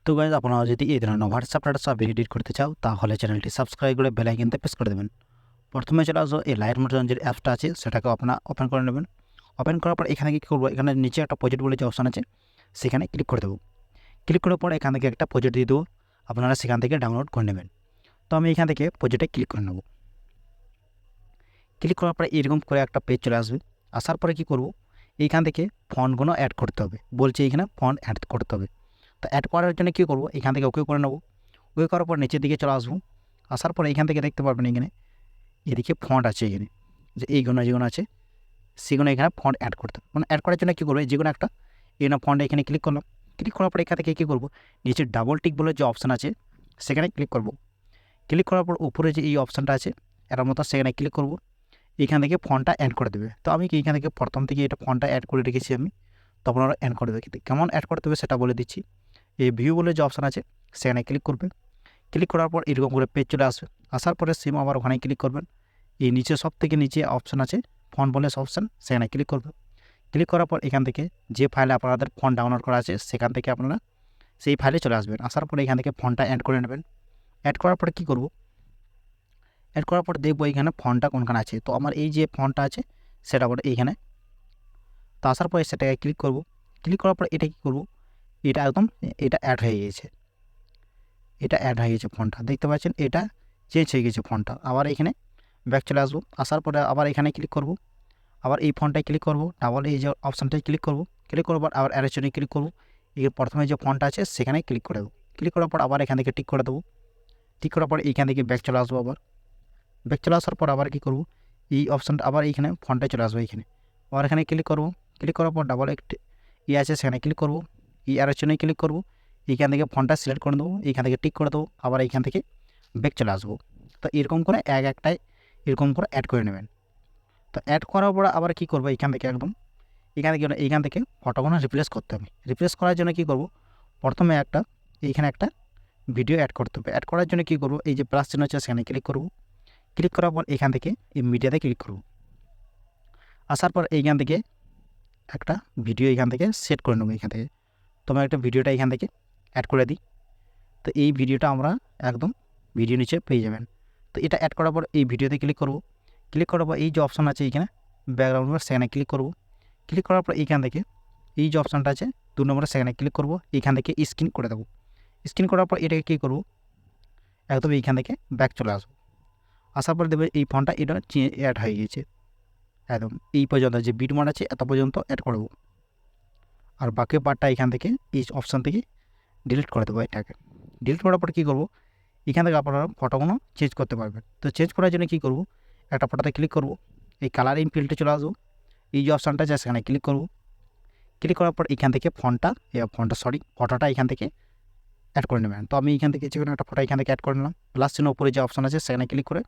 তো গাইজ আপনারা যদি এই ধরনের হোয়াটসঅ্যাপ সব এডিট করতে চাও তাহলে চ্যানেলটি সাবস্ক্রাইব করে বেল আইকনতে প্রেস করে দেবেন। প্রথমে চলে আসো এই লাইট মোশন যে অ্যাপসটা আছে সেটাকে আপনারা ওপেন করে নেবেন। ওপেন করার পর এখানে কী করবো, এখানে নিচে একটা প্রজেক্ট বলে যে অপশন আছে সেখানে ক্লিক করে দেবো। ক্লিক করার পর এখান থেকে একটা প্রজেক্ট দিয়ে দেবো, আপনারা সেখান থেকে ডাউনলোড করে নেবেন। তো আমি এখান থেকে প্রজেক্টে ক্লিক করে নেব। ক্লিক করার পরে এরকম করে একটা পেজ চলে আসবে। আসার পরে কী করব, এইখান থেকে ফন্টগুলো অ্যাড করতে হবে, বলছে এইখানে ফন্ট অ্যাড করতে হবে। তো অ্যাড করার জন্য কী করবো, এখান থেকে ওকে করে নেবো। ওকে করার পর নিচের দিকে চলে আসবো। আসার পরে এখান থেকে দেখতে পারবেন এখানে এদিকে ফন্ট আছে, এখানে যে এইগুলো যেগুলো আছে সেগুলো এখানে ফন্ট অ্যাড করতে হবে। মানে অ্যাড করার জন্য কী করবো, যে কোনো একটা এখানে ফন্ট এখানে ক্লিক করলাম। ক্লিক করার পর এখান থেকে কী করবো, নিচে ডাবল টিক বলে যে অপশান আছে সেখানে ক্লিক করব। ক্লিক করার পর উপরে যে এই অপশানটা আছে এর মতো সেখানে ক্লিক করব। এখান থেকে ফন্টটা অ্যাড করে দেবে। তো আমি এইখান থেকে প্রথম থেকে এটা ফন্টটা অ্যাড করে রেখেছি আমি, তো আপনারা অ্যাড করে দেবে। কিন্তু কেমন অ্যাড করতে হবে সেটা বলে দিচ্ছি। এই ভিউ বলে যে অপশান আছে সেখানে ক্লিক করবে। ক্লিক করার পর এরকম করে পেজ চলে আসবে। আসার পরে সেম আবার ওখানে ক্লিক করবেন। এই নিচে সব থেকে নিচে অপশান আছে ফন্ট বলে অপশান, সেখানে ক্লিক করবে। ক্লিক করার পর এখান থেকে যে ফাইলে আপনাদের ফন্ট ডাউনলোড করা আছে সেখান থেকে আপনারা সেই ফাইলে চলে আসবেন। আসার পরে এখান থেকে ফন্টটা অ্যাড করে নেবেন। অ্যাড করার পরে কী করব, অ্যাড করার পর দেখবো এইখানে ফন্টটা কোনখানে আছে। তো আমার এই যে ফন্টটা আছে সেটা বলে এইখানে। তো আসার পরে সেটাকে ক্লিক করব। ক্লিক করার পর এটা কী করব, এটা একদম এটা অ্যাড হয়ে গিয়েছে। এটা অ্যাড হয়ে গেছে ফন্টটা, দেখতে পাচ্ছেন এটা চেঞ্জ হয়ে গেছে ফন্টটা। আবার এখানে ব্যাক চলে আসবো। আসার পরে আবার এখানে ক্লিক করব। আবার এই ফন্টটায় ক্লিক করব, ডাবল এই যে অপশানটায় ক্লিক করব। ক্লিক করার পর আবার অ্যারেশনে ক্লিক করব। এর প্রথমে যে ফন্টটা আছে সেখানে ক্লিক করে দেবো। ক্লিক করার পর আবার এখান থেকে টিক করে দেবো। টিক করার পর এইখান থেকে ব্যাক চলে আসবো। আবার ব্যাক চলে আসার পর আবার কী করব, এই অপশানটা আবার এইখানে ফন্টটায় চলে আসবো। এইখানে আবার এখানে ক্লিক করব। ক্লিক করার পর ডাবল একটি আছে সেখানে ক্লিক করব। এই অ্যারেশনে ক্লিক করব। এইখান থেকে ফন্টটা সিলেক্ট করে দেবো, এইখান থেকে টিক করে দেবো, আবার এইখান থেকে ব্যাক চলে আসবো। তো এরকম করে একটাই এরকম করে অ্যাড করে নেবেন। তো অ্যাড করার পর আবার কী করবো, এইখান থেকে একদম এইখান থেকে ফটোগুলো রিপ্লেস করতে হবে। রিপ্লেস করার জন্য কী করব, প্রথমে এইখানে একটা ভিডিও অ্যাড করতে হবে। অ্যাড করার জন্য কী করব, এই যে প্লাস চিহ্ন আছে সেখানে ক্লিক করব। ক্লিক করার পর এখান থেকে এই মিডিয়াতে ক্লিক করব। আসার পর এইখান থেকে একটা ভিডিও এখান থেকে সেট করে নেবো। এখান থেকে তোমার একটা ভিডিওটা এখান থেকে অ্যাড করে দিই। তো এই ভিডিওটা আমরা একদম ভিডিও নিচে পেয়ে যাবেন। তো এটা অ্যাড করার পর এই ভিডিওতে ক্লিক করব। ক্লিক করার পর এই যে অপশান আছে এইখানে ব্যাকগ্রাউন্ড সেখানে ক্লিক করব। ক্লিক করার পর এইখান থেকে এই যে অপশানটা আছে 2 নম্বরে সেখানে ক্লিক করব। এইখান থেকে স্ক্রিন করে দেবো। স্ক্রিন করার পর এটাকে কী করব, একদম এইখান থেকে ব্যাক চলে আসবো। আসার পর দেবে এই ফন্টটা এটা অ্যাড হয়ে গিয়েছে। একদম এই পর্যন্ত যে বিট মার্ক আছে এত পর্যন্ত অ্যাড করব। আর বাকি পার্টটা এখান থেকে এই অপশান থেকে ডিলিট করে দেবো। এটাকে ডিলিট করার পর কী করব, এখান থেকে আপনারা ফটোগুলো চেঞ্জ করতে পারবেন। তো চেঞ্জ করার জন্য কী করব, একটা ফটোতে ক্লিক করব। এই কালার ইন ফিল্ডে চলে আসবো। এই যে অপশানটা আছে সেখানে ক্লিক করব। ক্লিক করার পর এখান থেকে ফটোটা এখান থেকে অ্যাড করে নেবেন। তো আমি এখান থেকে যে কোনো একটা ফটো এখান থেকে অ্যাড করে নিলাম। প্লাস চিহ্ন উপরে যে অপশান আছে সেখানে ক্লিক করে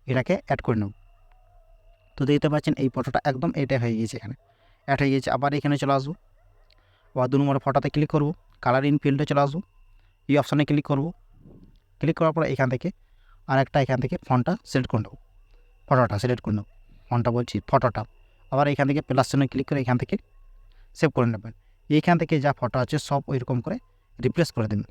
এটাকে অ্যাড করে নেব। তো দেখতে পাচ্ছেন এই ফটোটা একদম এটা হয়ে গিয়েছে, এখানে অ্যাড হয়ে গিয়েছে। আবার এখানে চলে আসবো। আবার 2 নম্বর ফটোতে ক্লিক করব। কালার ইন ফিল্ডে চলে আসবো। এই অপশানে ক্লিক করব। ক্লিক করার পর এখান থেকে এখান থেকে ফন্টটা সিলেক্ট করে নেব। ফটোটা সিলেক্ট করে নেব, ফন্টটা বলছি ফটোটা। আবার এখান থেকে প্লাস চিহ্ন ক্লিক করে এখান থেকে সেভ করে নেবেন। এইখান থেকে যা ফটো আছে সব ওইরকম করে রিপ্লেস করে দেবেন।